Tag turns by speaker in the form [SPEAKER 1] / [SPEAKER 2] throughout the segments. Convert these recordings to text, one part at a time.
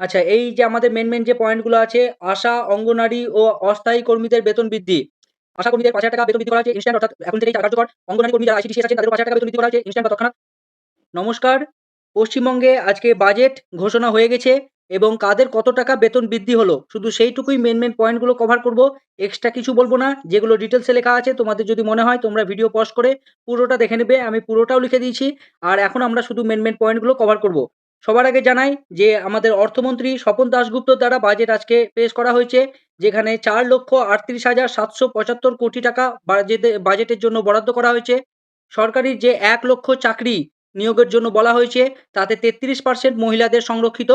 [SPEAKER 1] আচ্ছা, এই যে আমাদের মেন যে পয়েন্টগুলো আছে, আশা, অঙ্গনারী ও অস্থায়ী কর্মীদের বেতন বৃদ্ধি। আশা কর্মীদের ৫,০০০ টাকা বেতন বৃদ্ধি করা হয়েছে ইনস্ট্যান্ট, অর্থাৎ এখন থেকেই কার্যকর। অঙ্গনারী কর্মী যারা আইসিডিএস আছেন তাদেরও ৫,০০০ টাকা বেতন বৃদ্ধি করা হয়েছে ইনস্ট্যান্ট বা তৎক্ষণাৎ। নমস্কার। পশ্চিমবঙ্গে আজকে বাজেট ঘোষণা হয়ে গেছে এবং কাদের কত টাকা বেতন বৃদ্ধি হলো শুধু সেইটুকুই মেন পয়েন্টগুলো কভার করব। এক্সট্রা কিছু বলবো না। যেগুলো ডিটেলসে লেখা আছে তোমাদের যদি মনে হয় তোমরা ভিডিও পজ করে পুরোটা দেখে নেবে। আমি পুরোটাও লিখে দিয়েছি। আর এখন আমরা শুধু মেন পয়েন্টগুলো কভার করব। সবার আগে জানাই যে আমাদের অর্থমন্ত্রী স্বপন দাশগুপ্তর দ্বারা বাজেট আজকে পেশ করা হয়েছে, যেখানে ৪,৩৮,৭৭৫ টাকা বাজেটের জন্য বরাদ্দ করা হয়েছে। সরকারি যে ১,০০,০০০ চাকরি নিয়োগের জন্য বলা হয়েছে, তাতে 33% মহিলাদের সংরক্ষিত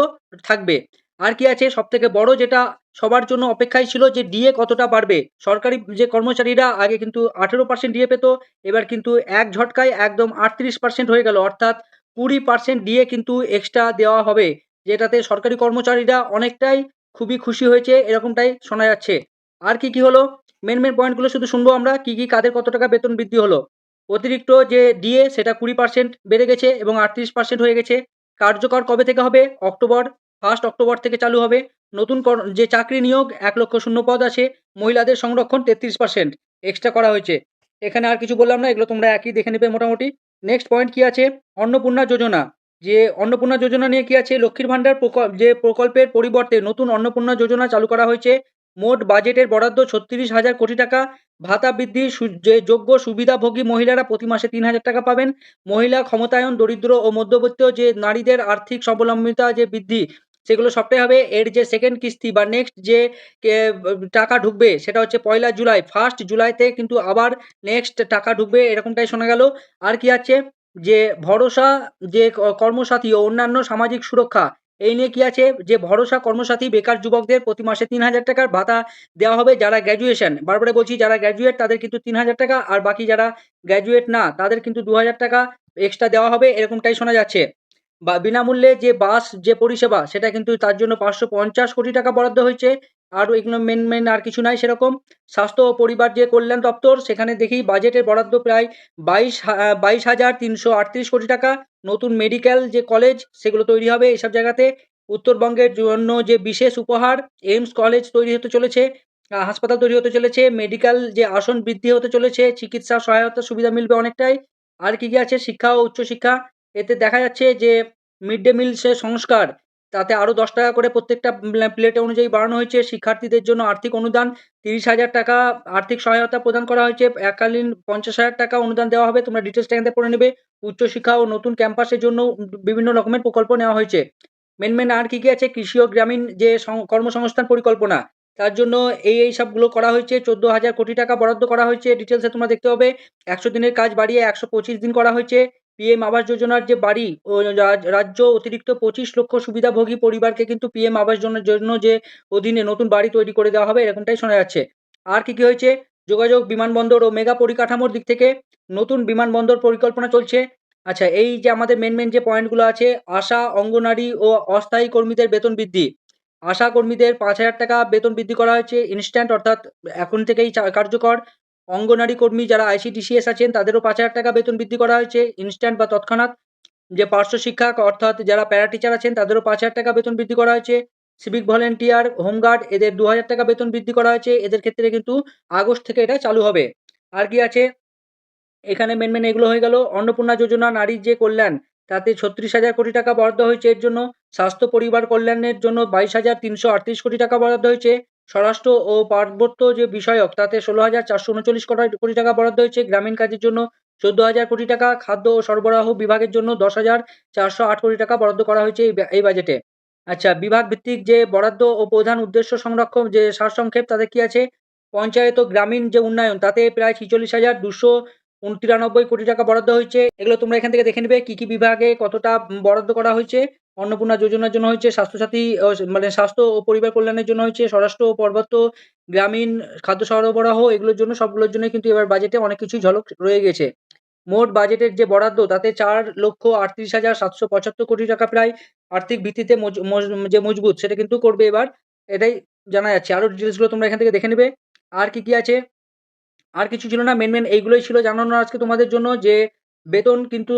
[SPEAKER 1] থাকবে। আর কি আছে, সবথেকে বড় যেটা সবার জন্য অপেক্ষায় ছিল, যে ডিএ কতটা বাড়বে। সরকারি যে কর্মচারীরা আগে কিন্তু 18% ডিএ পেত, এবার কিন্তু এক ঝটকায় একদম 38% হয়ে গেল, অর্থাৎ 20% ডিএ কিন্তু এক্সট্রা দেওয়া হবে, যেটাতে সরকারি কর্মচারীরা অনেকটাই খুবই খুশি হয়েছে এরকমটাই শোনা যাচ্ছে। আর কি হলো, মেন পয়েন্টগুলো শুধু শুনবো আমরা, কি কাদের কত টাকা বেতন বৃদ্ধি হলো। অতিরিক্ত যে ডিএ সেটা 20% বেড়ে গেছে এবং 38% হয়ে গেছে। কার্যকর কবে থেকে হবে? অক্টোবর, 1 অক্টোবর থেকে চালু হবে। নতুন যে চাকরি নিয়োগ ১,০০,০০০ শূন্য পদ আছে। মহিলাদের সংরক্ষণ 33% এক্সট্রা করা হয়েছে। এখানে আর কিছু বললাম না, এগুলো তোমরা একই দেখে নেবে মোটামুটি। নেক্সট পয়েন্ট কি আছে? অন্নপূর্ণা যোজনা। যে অন্নপূর্ণা যোজনা নিয়ে কি আছে? লক্ষ্মীর ভান্ডার যে প্রকল্পের পরিবর্তে নতুন অন্নপূর্ণা যোজনা চালু করা হয়েছে। মোট বাজেটের বরাদ্দ ৩৬,০০০ কোটি টাকা। ভাতা বৃদ্ধি, যে যোগ্য সুবিধাভোগী মহিলারা প্রতি মাসে ৩,০০০ টাকা পাবেন। মহিলা ক্ষমতায়ন, দরিদ্র ও মধ্যবিত্ত যে নারীদের আর্থিক স্বাবলম্বিতা যে বৃদ্ধি, সেগুলো সবটাই হবে। এর যে সেকেন্ড কিস্তি বা নেক্সট যে কে টাকা ঢুকবে সেটা হচ্ছে ১লা জুলাই। 1 জুলাইতে কিন্তু আবার নেক্সট টাকা ঢুকবে এরকমটাই শোনা গেল। আর কি আছে? যে ভরসা, যে কর্মসাথী ও অন্যান্য সামাজিক সুরক্ষা, এই নিয়ে কি আছে? যে ভরসা কর্মসাথী বেকার যুবকদের প্রতি মাসে ৩,০০০ টাকার ভাতা দেওয়া হবে। যারা গ্র্যাজুয়েশন, বারবারে বলছি, যারা গ্র্যাজুয়েট তাদের কিন্তু ৩,০০০ টাকা, আর বাকি যারা গ্র্যাজুয়েট না তাদের কিন্তু ২,০০০ টাকা এক্সট্রা দেওয়া হবে এরকমটাই শোনা যাচ্ছে। বা বিনামূল্যে যে বাস যে পরিষেবা, সেটা কিন্তু তার জন্য ৫৫০ কোটি টাকা বরাদ্দ হয়েছে। আর এগুলো মেন আর কিছু নাই সেরকম। স্বাস্থ্য ও পরিবার যে কল্যাণ দপ্তর, সেখানে দেখি বাজেটের বরাদ্দ প্রায় ২২,৩৩৮ কোটি টাকা। নতুন মেডিকেল যে কলেজ সেগুলো তৈরি হবে এইসব জায়গাতে। উত্তরবঙ্গের জন্য যে বিশেষ উপহার, এইমস কলেজ তৈরি হতে চলেছে, হাসপাতাল তৈরি হতে চলেছে, মেডিকেল যে আসন বৃদ্ধি হতে চলেছে, চিকিৎসা সহায়তার সুবিধা মিলবে অনেকটাই। আর কি আছে? শিক্ষা ও উচ্চশিক্ষা। এতে দেখা যাচ্ছে যে মিড ডে মিল সে সংস্কার, তাতে আরও ১০ টাকা করে প্রত্যেকটা প্লেট অনুযায়ী বাড়ানো হয়েছে। শিক্ষার্থীদের জন্য আর্থিক অনুদান ৩০,০০০ টাকা আর্থিক সহায়তা প্রদান করা হয়েছে। এককালীন ৫০,০০০ টাকা অনুদান দেওয়া হবে। তোমরা ডিটেইলসটা এখান থেকে পড়ে নেবে। উচ্চশিক্ষা ও নতুন ক্যাম্পাসের জন্য বিভিন্ন রকমের প্রকল্প নেওয়া হয়েছে। মেন আর কি আছে? কৃষি ও গ্রামীণ যে কর্মসংস্থান পরিকল্পনা, তার জন্য এই সবগুলো করা হয়েছে। ১৪,০০০ কোটি টাকা বরাদ্দ করা হয়েছে। ডিটেইলসে তোমরা দেখতে হবে। ১০০ দিনের কাজ বাড়িয়ে ১২৫ দিন করা হয়েছে। পিএম আবাস যোজনার যে বাড়ি ও রাজ্য অতিরিক্ত ২৫ লক্ষ সুবিধাভোগী পরিবারকে কিন্তু পিএম আবাস জন্য যে অধীনে নতুন বাড়ি তৈরি করে দেওয়া হবে এরকমটাই শোনা যাচ্ছে। আর কি হয়েছে? যোগাযোগ, বিমানবন্দর ও মেগা পরিকাঠামোর দিক থেকে নতুন বিমানবন্দর পরিকল্পনা চলছে। আচ্ছা, এই যে আমাদের মেন যে পয়েন্টগুলো আছে, আশা, অঙ্গনারী ও অস্থায়ী কর্মীদের বেতন বৃদ্ধি। আশা কর্মীদের ৫,০০০ টাকা বেতন বৃদ্ধি করা হয়েছে ইনস্ট্যান্ট, অর্থাৎ এখন থেকেই কার্যকর। অঙ্গনারী কর্মী যারা আইসিডিসিএস আছেন তাদেরও ৫,০০০ টাকা বেতন বৃদ্ধি করা হয়েছে ইনস্ট্যান্ট বা তৎক্ষণাৎ। যে পার্শ্ব শিক্ষক অর্থাৎ যারা প্যারা টিচার আছেন তাদেরও ৫,০০০ টাকা বেতন বৃদ্ধি করা হয়েছে। সিভিক ভলেন্টিয়ার, হোমগার্ড এদের ২,০০০ টাকা বেতন বৃদ্ধি করা হয়েছে। এদের ক্ষেত্রে কিন্তু আগস্ট থেকে এটা চালু হবে। আর কি আছে? এখানে মেন এগুলো হয়ে গেল। অন্নপূর্ণা যোজনা নারীর যে কল্যাণ, তাতে ৩৬,০০০ কোটি টাকা বরাদ্দ হয়েছে এর জন্য। স্বাস্থ্য পরিবার কল্যাণের জন্য ২২,৩৩৮ কোটি টাকা বরাদ্দ হয়েছে। স্বরাষ্ট্র ও পার্বত্য যে বিষয়ক, তাতে ১৬,৪৩৯ কোটি টাকা বরাদ্দ হয়েছে। গ্রামীণ কাজের জন্য ১৪,০০০ কোটি টাকা। খাদ্য ও সরবরাহ বিভাগের জন্য ১০,৪০৮ কোটি টাকা বরাদ্দ করা হয়েছে এই বাজেটে। আচ্ছা, বিভাগ ভিত্তিক যে বরাদ্দ ও প্রধান উদ্দেশ্য সংরক্ষণ যে সারসংক্ষেপ, তাতে কি আছে? পঞ্চায়েত ও গ্রামীণ যে উন্নয়ন, তাতে প্রায় ৪৬,২৯৩ কোটি টাকা বরাদ্দ হয়েছে। এগুলো তোমরা এখান থেকে দেখে নেবে কি বিভাগে কতটা বরাদ্দ করা হয়েছে। অন্নপূর্ণা যোজনার জন্য হয়েছে, স্বাস্থ্যসাথী মানে স্বাস্থ্য ও পরিবার কল্যাণের জন্য হয়েছে, স্বরাষ্ট্র ও পার্বত্য গ্রামীণ খাদ্য সরবরাহ, এগুলোর জন্য সবগুলোর জন্যই কিন্তু এবার বাজেটে অনেক কিছুই ঝলক রয়ে গেছে। মোট বাজেটের যে বরাদ্দ, তাতে ৪,৩৮,৭৭৫ কোটি টাকা প্রায় আর্থিক ভিত্তিতে যে মজবুত সেটা কিন্তু করবে এবার। এটাই জানা যাচ্ছে। আরো ডিটেইলস গুলো তোমরা এখান থেকে দেখে নেবে। আর কি আছে? আর কিছু ছিল না। মেন এইগুলোই ছিল জানানো আজকে তোমাদের জন্য, যে বেতন কিন্তু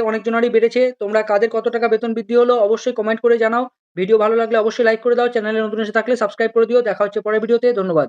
[SPEAKER 1] অনেকজনেরই বেড়েছে। তোমরা কাদের কত টাকা বেতন বৃদ্ধি হলো অবশ্যই কমেন্ট করে জানাও। ভিডিও ভালো লাগলে অবশ্যই লাইক করে দাও। চ্যানেলে নতুন এসে থাকলে সাবস্ক্রাইব করে দিও। দেখা হচ্ছে পরের ভিডিওতে। ধন্যবাদ।